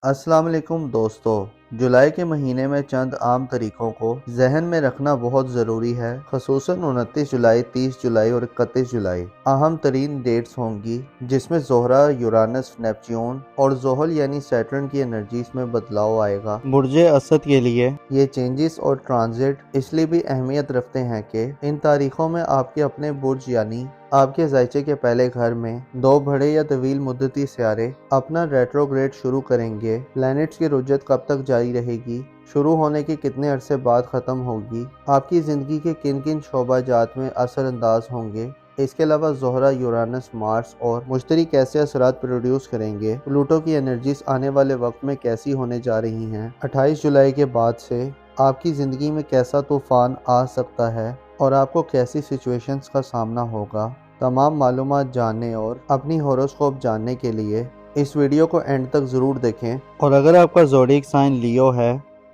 अस्सलाम वालेकुम दोस्तों। जुलाई के महीने में चंद आम तरीकों को जहन में रखना बहुत ज़रूरी है, खसूसन 29 जुलाई, 30 जुलाई और 31 जुलाई अहम तरीन डेट्स होंगी जिसमें ज़ोहरा, यूरानस, नेपच्यून और ज़ोहल यानी सैटर्न की एनर्जीज में बदलाव आएगा। बुर्जे असद के लिए ये चेंजेस और ट्रांजिट इसलिए भी अहमियत रखते हैं कि इन तारीखों में आपके अपने बुर्ज यानी आपके जायचे के पहले घर में दो बड़े या तवील मुद्दती सियारे अपना रेट्रोग्रेड शुरू करेंगे। प्लैनेट्स की रुजत कब तक जारी रहेगी, शुरू होने के कितने अरसे बाद ख़त्म होगी, आपकी ज़िंदगी के किन किन शोबाजात में असर अंदाज होंगे। इसके अलावा ज़ोहरा, यूरानस, मार्स और मुश्तरी कैसे असरात प्रोड्यूस करेंगे। प्लूटो की एनर्जीज आने वाले वक्त में कैसी होने जा रही हैं। 28 जुलाई के बाद से आपकी ज़िंदगी में कैसा तूफ़ान आ सकता है और आपको कैसी सिचुएशंस का सामना होगा। तमाम मालूमात जानने और अपनी होरोस्कोप जानने के लिए इस वीडियो को एंड तक ज़रूर देखें। और अगर आपका ज़ोडिएक साइन लियो है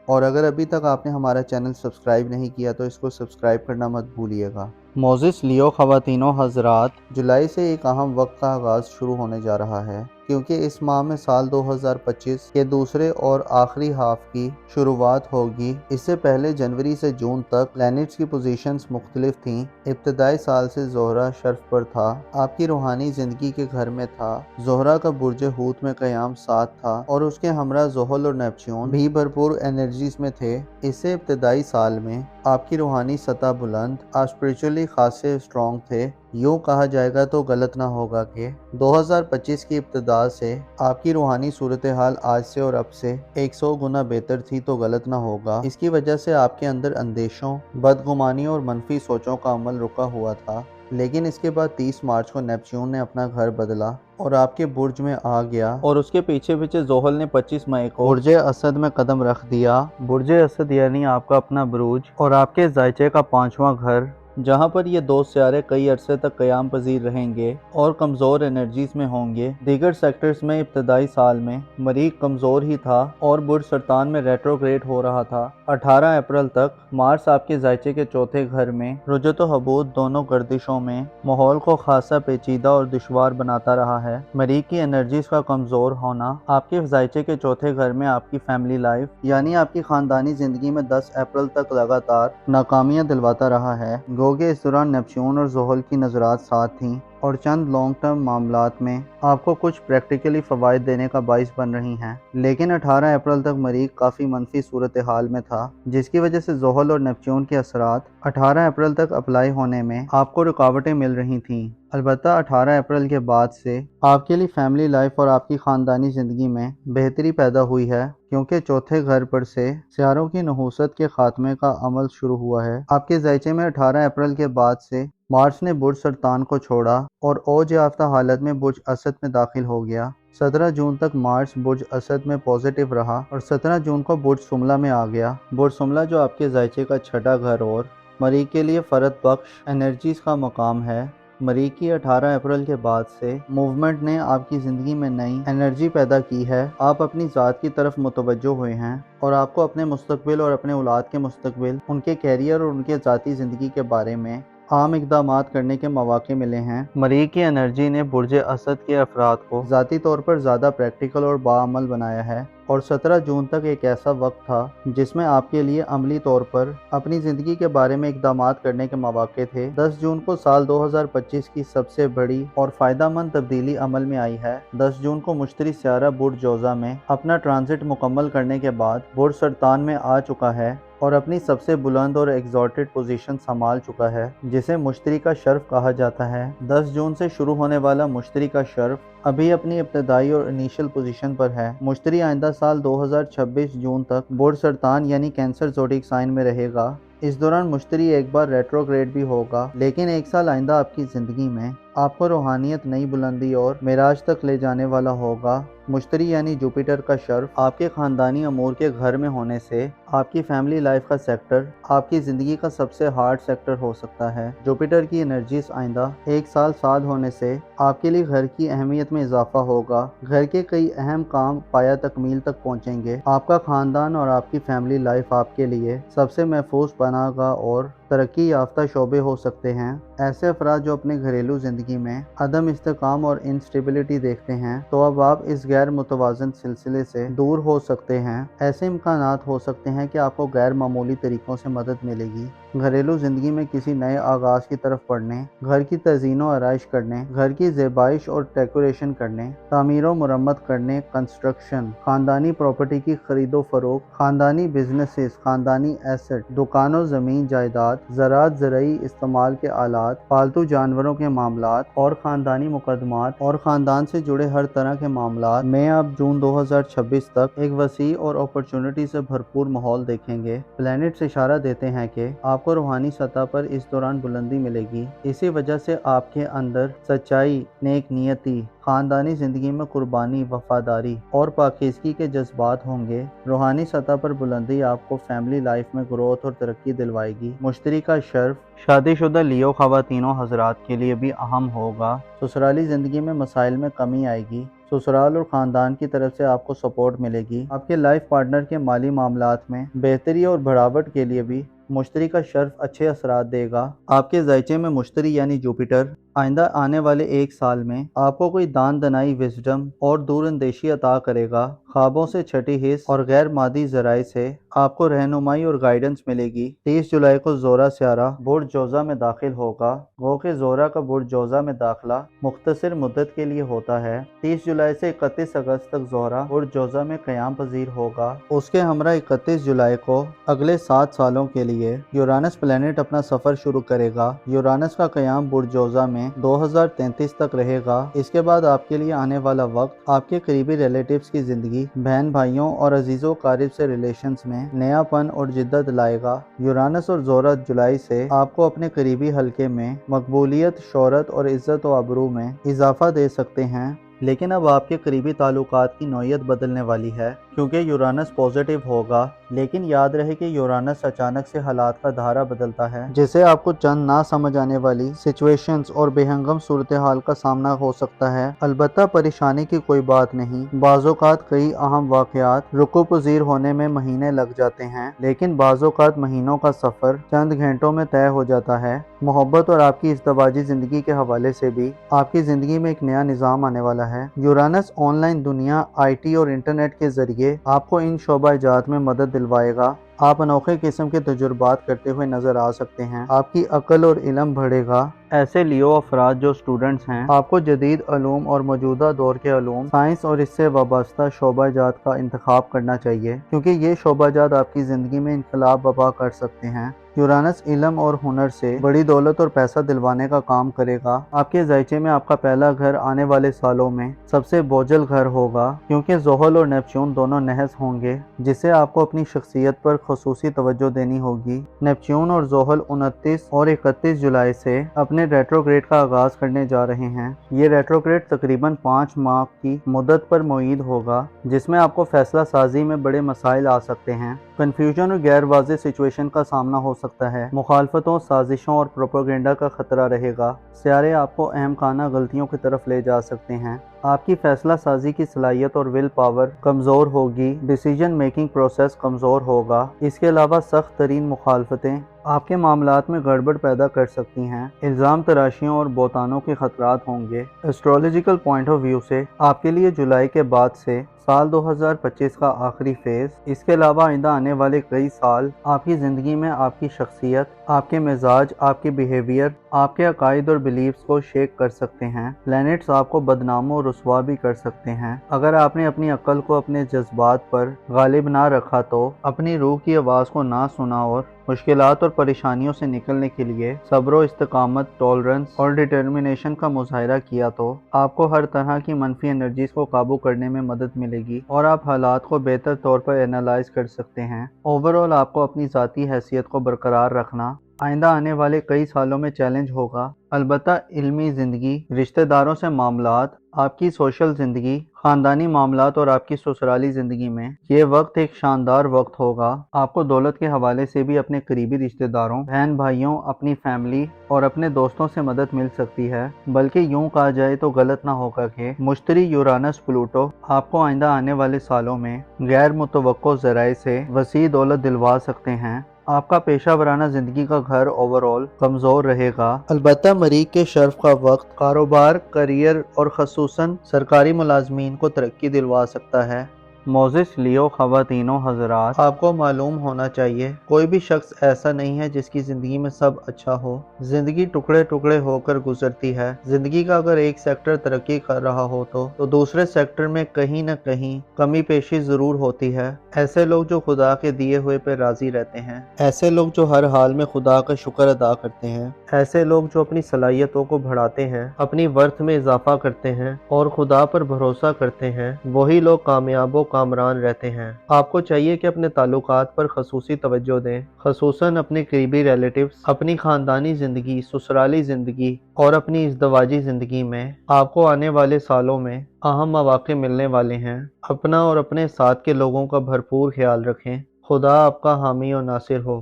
और अगर अभी तक आपने हमारा चैनल सब्सक्राइब नहीं किया तो इसको सब्सक्राइब करना मत भूलिएगा। मोजिस लियो ख़वातीनो हज़रात, जुलाई से एक अहम वक्त का आगाज़ शुरू होने जा रहा है क्योंकि इस माह में साल 2025 के दूसरे और आखिरी हाफ की शुरुआत होगी। इससे पहले जनवरी से जून तक प्लैनेट्स की पोजीशंस मुख्तलिफ थीं। इब्तदाई साल से ज़ोहरा शर्फ पर था, आपकी रूहानी ज़िंदगी के घर में था। ज़ोहरा का बुर्ज हूत में क़याम 7 था और उसके हमरा ज़ोहल और नेपच्यून भी भरपूर एनर्जीज में थे। इससे इब्तदाई साल में आपकी रूहानी सतह बुलंद, आप स्पिरिचुअली खासे स्ट्रॉन्ग थे। यूँ कहा जाएगा तो गलत ना होगा कि 2025 की इब्तदा से आपकी रूहानी सूरत हाल आज से और अब से 100 गुना बेहतर थी तो गलत ना होगा। इसकी वजह से आपके अंदर अंदेशों, बदगुमानी और मनफी सोचों का अमल रुका हुआ था, लेकिन इसके बाद 30 मार्च को नेपच्यून ने अपना घर बदला और आपके बुर्ज में आ गया और उसके पीछे पीछे ज़ोहल ने 25 मई को बुर्ज असद में कदम रख दिया। बुर्ज असद यानी आपका अपना बुरूज और आपके जायचे का 5वां घर, जहाँ पर ये दो सियारे कई अरसे तक क़याम पजीर रहेंगे और कमज़ोर एनर्जीज में होंगे। दीगर सेक्टर्स में इब्तदाई साल में मरीख कमज़ोर ही था और बुर्ज सरतान में रेट्रोग्रेड हो रहा था। 18 अप्रैल तक मार्स आपके जायचे के चौथे घर में रुजत व हबूत दोनों गर्दिशों में माहौल को खासा पेचीदा और दुश्वार बनाता रहा है। मरीख की एनर्जीज का कमज़ोर होना आपके जायचे के चौथे घर में आपकी फैमिली लाइफ यानी आपकी ख़ानदानी ज़िंदगी में 10 अप्रैल तक लगातार नाकामियाँ दिलवाता रहा है। गोगे इस दौरान नेपच्यून और ज़ोहल की नज़रात साथ थीं और चंद लॉन्ग टर्म मामलात में आपको कुछ प्रैक्टिकली फ़वाइद देने का बाइस बन रही हैं। लेकिन 18 अप्रैल तक मरीख काफ़ी मनफी सूरत हाल में था, जिसकी वजह से ज़ोहल और नेपच्यून के असरात 18 अप्रैल तक अप्लाई होने में आपको रुकावटें मिल रही थीं। अलबत्ता 18 अप्रैल के बाद से आपके लिए फैमिली लाइफ और आपकी ख़ानदानी ज़िंदगी में बेहतरी पैदा हुई है क्योंकि चौथे घर पर से सियारों की नहूसत के खात्मे का अमल शुरू हुआ है। आपके जायचे में 18 अप्रैल के बाद से मार्स ने बुर्ज सरतान को छोड़ा और औज याफ्ता हालत में बुर्ज असद में दाखिल हो गया। 17 जून तक मार्स बुर्ज असद में पॉजिटिव रहा और 17 जून को बुर्ज सुमला में आ गया। बुर्ज सुमला जो आपके जायचे का छठा घर और मरीख के लिए फ़रद बख्श एनर्जीज का मकाम है। मरीख की 18 अप्रैल के बाद से मूवमेंट ने आपकी ज़िंदगी में नई एनर्जी पैदा की है। आप अपनी ज़ात की तरफ मुतवज्जो हुए हैं और आपको अपने मुस्तकबिल और अपने औलाद के मुस्तकबिल, उनके कैरियर और उनके ज़ाती ज़िंदगी के बारे में आम इक़दामात करने के मौके मिले हैं। मरीख की एनर्जी ने बुर्ज असद के अफराद को ज़ाती तौर पर ज़्यादा प्रैक्टिकल और बाअमल बनाया है और 17 जून तक एक ऐसा वक्त था जिसमें आपके लिए अमली तौर पर अपनी ज़िंदगी के बारे में इक़दामात करने के मौके थे। 10 जून को साल 2025 की सबसे बड़ी और फ़ायदेमंद तब्दीली अमल में आई है। 10 जून को मुश्तरी सियारा बुर्ज जोज़ा में अपना ट्रांजिट मुकम्मल करने के बाद बुर्ज सरतान में आ चुका है और अपनी सबसे बुलंद और एग्जॉल्टेड पोजीशन संभाल चुका है, जिसे मुश्तरी का शर्फ कहा जाता है। 10 जून से शुरू होने वाला मुश्तरी का शर्फ अभी अपनी इब्तदाई और इनिशियल पोजीशन पर है। मुश्तरी आइंदा साल 2026 जून तक बुर्ज सरतान यानी कैंसर ज़ोडिएक साइन में रहेगा। इस दौरान मुश्तरी एक बार रेट्रोग्रेड भी होगा, लेकिन एक साल आइंदा आपकी ज़िंदगी में आपको रूहानियत, नई बुलंदी और मेराज तक ले जाने वाला होगा। मुश्तरी यानी जुपिटर का शर्फ आपके ख़ानदानी अमूर के घर में होने से आपकी फैमिली लाइफ का सेक्टर आपकी ज़िंदगी का सबसे हार्ड सेक्टर हो सकता है। जुपिटर की एनर्जीज आइंदा एक साल साथ होने से आपके लिए घर की अहमियत में इजाफा होगा। घर के कई अहम काम पाया तकमील तक पहुँचेंगे। आपका ख़ानदान और आपकी फैमिली लाइफ आपके लिए सबसे महफूज पनाहगाह और तरक्की याफ्ता शोबे हो सकते हैं। ऐसे अफराद जो अपने घरेलू ज़िंदगी में अदम इस्तेकाम और इंस्टेबिलिटी देखते हैं, तो अब आप इस गैर मुतवाज़न सिलसिले से दूर हो सकते हैं। ऐसे इम्कानात हो सकते हैं कि आपको गैर मामूली तरीक़ों से मदद मिलेगी। घरेलू ज़िंदगी में किसी नए आगाज़ की तरफ बढ़ने, घर की तज़ीन व आराइश करने, घर की ज़ेबाइश और डेकोरेशन करने, तामीर व मुरम्मत करने, कंस्ट्रक्शन, ख़ानदानी प्रॉपर्टी की खरीदो फरोख्त, ख़ानदानी बिजनेसेस, ख़ानदानी एसेट, दुकानों, ज़मीन जायदाद, ज़राअत, ज़रई इस्तेमाल के आलात, पालतू जानवरों के मामलात और ख़ानदानी मुकदमात और ख़ानदान से जुड़े हर तरह के मामलात में अब जून 2026 तक एक वसी और अपॉर्चुनिटी से भरपूर माहौल देखेंगे। प्लैनेट्स इशारा देते हैं कि आपको रूहानी सतह पर इस दौरान बुलंदी मिलेगी। इसी वजह से आपके अंदर सच्चाई, नेक नियति, ख़ानदानी ज़िंदगी में कुर्बानी, वफादारी और पाकीज़गी के जज्बात होंगे। रूहानी सतह पर बुलंदी आपको फैमिली लाइफ में ग्रोथ और तरक्की दिलवाएगी। मुश्तरी का शर्फ शादीशुदा लियो ख़वातीनों हज़रात के लिए भी अहम होगा। ससुराली ज़िंदगी में मसाइल में कमी आएगी। ससुराल और ख़ानदान की तरफ से आपको सपोर्ट मिलेगी। आपके लाइफ पार्टनर के माली मामलात में बेहतरी और बढ़ावट के लिए भी मुश्तरी का शर्फ अच्छे असरात देगा। आपके ज़ायचे में मुश्तरी यानी जुपिटर आइंदा आने वाले एक साल में आपको कोई दान दनाई, विजडम और दूरअंदेशी अता करेगा। ख्वाबों से छठी हिस्स और गैर मादी ज़राए से आपको रहनुमाई और गाइडेंस मिलेगी। 30 जुलाई को ज़ोरा स्यारा बुर्ज जोज़ा में दाखिल होगा। गो के ज़ोरा का बुर्ज जोज़ा में दाखिला मुख्तसर मुद्दत के लिए होता है। 30 जुलाई से 31 अगस्त तक ज़ोहरा बुर्ज जोज़ा में क़याम पजीर होगा। उसके हमरा 31 जुलाई को अगले 7 सालों के लिए यूरानस प्लैनेट अपना सफ़र शुरू करेगा। यूरानस का क़याम बुर्ज जोज़ा में 2033 तक रहेगा। इसके बाद आपके लिए आने वाला वक्त आपके करीबी रिलेटिव्स की ज़िंदगी, बहन भाइयों और अजीज़ों कारिब से रिलेशंस में नयापन और जिद्दत लाएगा। यूरानस और ज़ोहरा जुलाई से आपको अपने करीबी हल्के में मकबूलियत, शोहरत और इज़्ज़त व आबरू में इजाफा दे सकते हैं। लेकिन अब आपके करीबी ताल्लुकात की नौयत बदलने वाली है, क्योंकि यूरानस पॉजिटिव होगा। लेकिन याद रहे कि यूरानस अचानक से हालात का धारा बदलता है, जिससे आपको चंद ना समझ आने वाली सिचुएशंस और बेहंगम सूरत हाल का सामना हो सकता है। अलबत्ता परेशानी की कोई बात नहीं। बाज़ोकात कई अहम वाक़यात रुकू पजीर होने में महीने लग जाते हैं, लेकिन बाज़ोकात महीनों का सफ़र चंद घंटों में तय हो जाता है। मोहब्बत और आपकी इज़्दवाजी ज़िंदगी के हवाले से भी आपकी ज़िंदगी में एक नया निज़ाम आने वाला है। यूरानस ऑनलाइन दुनिया, IT और इंटरनेट के ज़रिए आपको इन शोबा इजात में मदद दिलवाएगा। आप अनोखे किस्म के तजुर्बात करते हुए नजर आ सकते हैं। आपकी अक्ल और इल्म बढ़ेगा। ऐसे लियो अफराद जो स्टूडेंट्स हैं, आपको जदीद अलूम और मौजूदा दौर के अलूम, साइंस और इससे वाबस्ता शोबाजात का इंतखाब करना चाहिए, क्योंकि ये शोबाजात आपकी ज़िंदगी में इनकलाब बर्पा कर सकते हैं। यूरानस इल्म और हुनर से बड़ी दौलत और पैसा दिलवाने का काम करेगा। आपके ज़ायचे में आपका पहला घर आने वाले सालों में सबसे बोझल घर होगा, क्योंकि ज़ोहल और नेपच्यून दोनों नहस होंगे, जिससे आपको अपनी शख्सियत पर खुसूसी तवज्जो देनी होगी। नेपच्यून और ज़ोहल 29 और 31 जुलाई से अपने रेट्रोग्रेड का आगाज करने जा रहे हैं। ये रेट्रोग्रेड तकरीबन 5 माह की मुद्दत पर मुईद होगा, जिसमें आपको फैसला साजी में बड़े मसाइल आ सकते हैं। कन्फ्यूजन और गैर वाज़ेह सिचुएशन का सामना हो सकता है। मुखालफतों, साजिशों और प्रोपेगेंडा का खतरा रहेगा। सियारे आपको अहम खाना गलतियों की तरफ ले जा सकते हैं। आपकी फैसला साजी की सलाहियत और विल पावर कमज़ोर होगी। डिसीजन मेकिंग प्रोसेस कमज़ोर होगा। इसके अलावा सख्त तरीन मुखालफतें आपके मामलात में गड़बड़ पैदा कर सकती हैं। इल्ज़ाम तराशियों और बोतानों के खतरात होंगे। एस्ट्रोलॉजिकल पॉइंट ऑफ व्यू से आपके लिए जुलाई के बाद से साल 2025 का आखिरी फेज, इसके अलावा आइंदा आने वाले कई साल आपकी ज़िंदगी में आपकी शख्सियत, आपके मिजाज, आपके बिहेवियर, आपके अकायद और बिलीव्स को शेक कर सकते हैं। प्लैनेट्स आपको बदनाम और रुसवा भी कर सकते हैं। अगर आपने अपनी अक्ल को अपने जज्बात पर गालिब ना रखा, तो अपनी रूह की आवाज़ को ना सुना और मुश्किलात और परेशानियों से निकलने के लिए सब्र, इस्तिकामत, टॉलरेंस और डिटर्मिनेशन का मुजाहिरा किया, तो आपको हर तरह की मनफी एनर्जीज को काबू करने में मदद मिलेगी और आप हालात को बेहतर तौर पर एनालाइज कर सकते हैं। ओवरऑल आपको अपनी ज़ाती हैसियत को बरकरार रखना आइंदा आने वाले कई सालों में चैलेंज होगा। अलबत्ता इल्मी ज़िंदगी, रिश्तेदारों से मामलात, आपकी सोशल ज़िंदगी, ख़ानदानी मामलात और आपकी ससुराली ज़िंदगी में ये वक्त एक शानदार वक्त होगा। आपको दौलत के हवाले से भी अपने करीबी रिश्तेदारों, बहन भाइयों, अपनी फैमिली और अपने दोस्तों से मदद मिल सकती है। बल्कि यूँ कहा जाए तो गलत ना होगा कि मुश्तरी, यूरानस, प्लूटो आपको आइंदा आने वाले सालों में गैर मुतवक्को ज़राए से वसी दौलत दिलवा सकते हैं। آپ کا پیشہ ورانہ زندگی کا گھر اوور آل کمزور رہے گا، البتہ مریخ کے شرف کا وقت کاروبار، کریئر اور خصوصاً سرکاری ملازمین کو ترقی دلوا سکتا ہے۔ موزس لیو خواتین و حضرات، آپ کو معلوم ہونا چاہیے کوئی بھی شخص ایسا نہیں ہے جس کی زندگی میں سب اچھا ہو۔ زندگی ٹکڑے ٹکڑے ہو کر گزرتی ہے۔ زندگی کا اگر ایک سیکٹر ترقی کر رہا ہو تو دوسرے سیکٹر میں کہیں نہ کہیں کمی پیشی ضرور ہوتی ہے۔ ایسے لوگ جو خدا کے دیے ہوئے پہ راضی رہتے ہیں، ایسے لوگ جو ہر حال میں خدا کا شکر ادا کرتے ہیں، ایسے لوگ جو اپنی صلاحیتوں کو بڑھاتے ہیں، اپنی ورتھ میں اضافہ کرتے ہیں اور خدا پر بھروسہ کرتے ہیں، وہی لوگ کامیاب و کامران رہتے ہیں۔ آپ کو چاہیے کہ اپنے تعلقات پر خصوصی توجہ دیں، خصوصاً اپنے قریبی ریلیٹیوز، اپنی خاندانی زندگی، سسرالی زندگی اور اپنی ازدواجی زندگی میں۔ آپ کو آنے والے سالوں میں اہم مواقع ملنے والے ہیں۔ اپنا اور اپنے ساتھ کے لوگوں کا بھرپور خیال رکھیں۔ خدا آپ کا حامی و ناصر ہو۔